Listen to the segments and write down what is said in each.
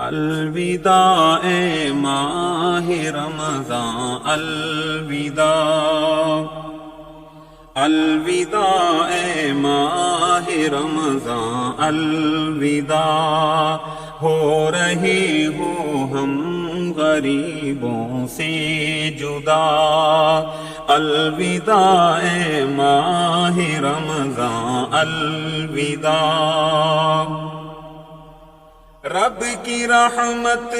الوداع اے ماہ رمضان، الوداع، الوداع اے ماہ رمضان، الوداع، ہو رہے ہو ہم غریبوں سے جدا، الوداع اے ماہ رمضان، الوداع۔ رب کی رحمت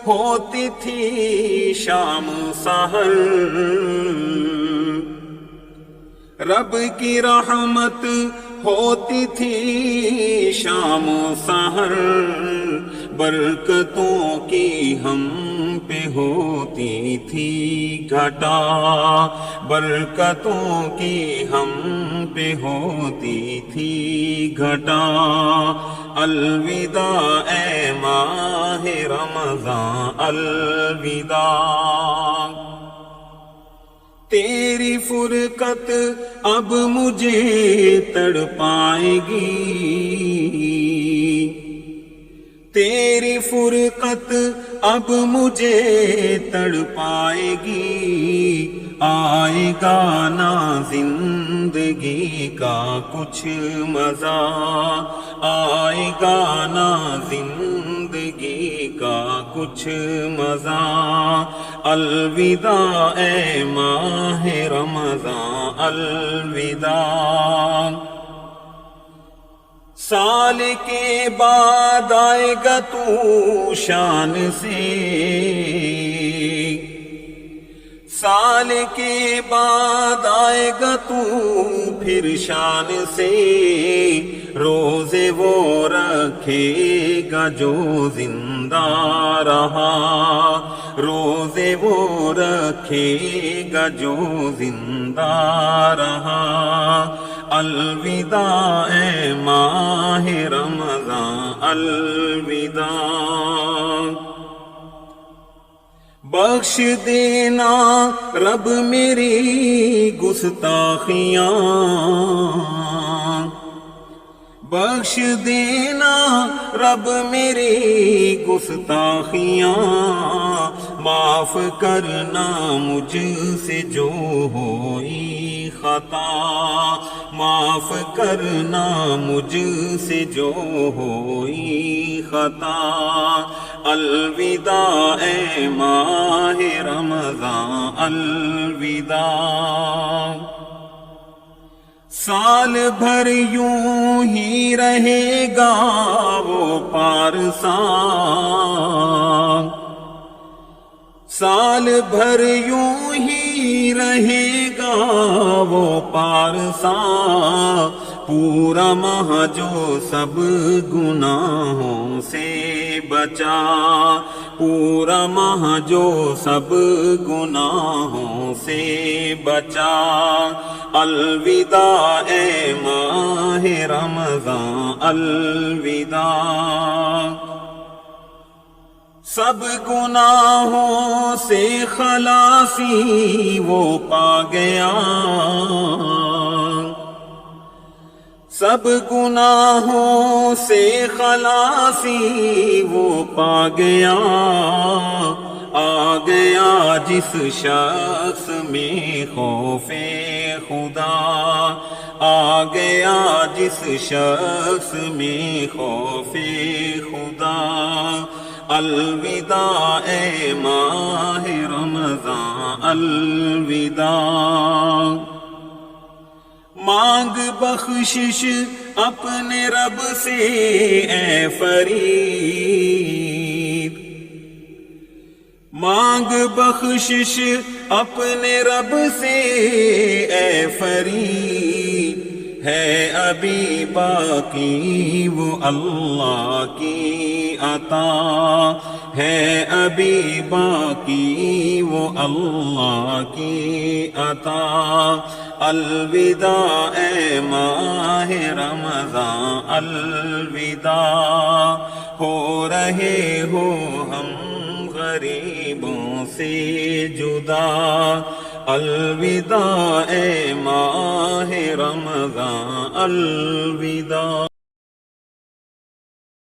ہوتی تھی شام سحر، رب کی رحمت ہوتی تھی شام و سحر، برکتوں کی ہم پہ ہوتی تھی گھٹا، برکتوں کی ہم پہ ہوتی تھی گھٹا، الوداع اے ماہ رمضان، الوداع۔ تیری فرقت اب مجھے تڑپائے گی، تیری فرقت اب مجھے تڑپائے گی، آئے گا نا زندگی کا کچھ مزہ، آئے گا نا زندگی کا کچھ مزہ، الوداع اے ماہ رمضان، الوداع۔ سال کے بعد آئے گا تو شان سے، سال کے بعد آئے گا تو پھر شان سے، روزے وہ رکھے گا جو زندہ رہا، روزے وہ رکھے گا جو زندہ رہا، الوداع اے ماہ رمضان، الوداع۔ بخش دینا رب میری گستاخیاں، بخش دینا رب میری گستاخیاں، معاف کرنا مجھ سے جو ہوئی خطا، معاف کرنا مجھ سے جو ہوئی خطا، الوداع اے ماہ رمضان، الوداع۔ سال بھر یوں ہی رہے گا وہ پارساں، سال بھر یوں ہی رہے گا وہ پارساں، پورا ماہ جو سب گناہوں سے بچا، پورا ماہ جو سب گناہوں سے بچا، الوداع اے ماہ رمضان، الوداع۔ سب گناہوں سے خلاصی وہ پا گیا، سب گناہوں سے خلاصی وہ پا گیا، آ گیا جس شخص میں خوف خدا، آ گیا جس شخص میں خوف خدا، الوداع اے ماہ رمضان، الوداع۔ مانگ بخشش اپنے رب سے اے فرید، مانگ بخشش اپنے رب سے اے فرید، ہے ابھی باقی وہ اللہ کی عطا، ہے ابھی باقی وہ اللہ کی عطا، الوداع اے ماہ رمضان، الوداع، ہو رہے ہو ہم غریبوں سے جدا، الوداع اے ماہ رمضان، الوداع۔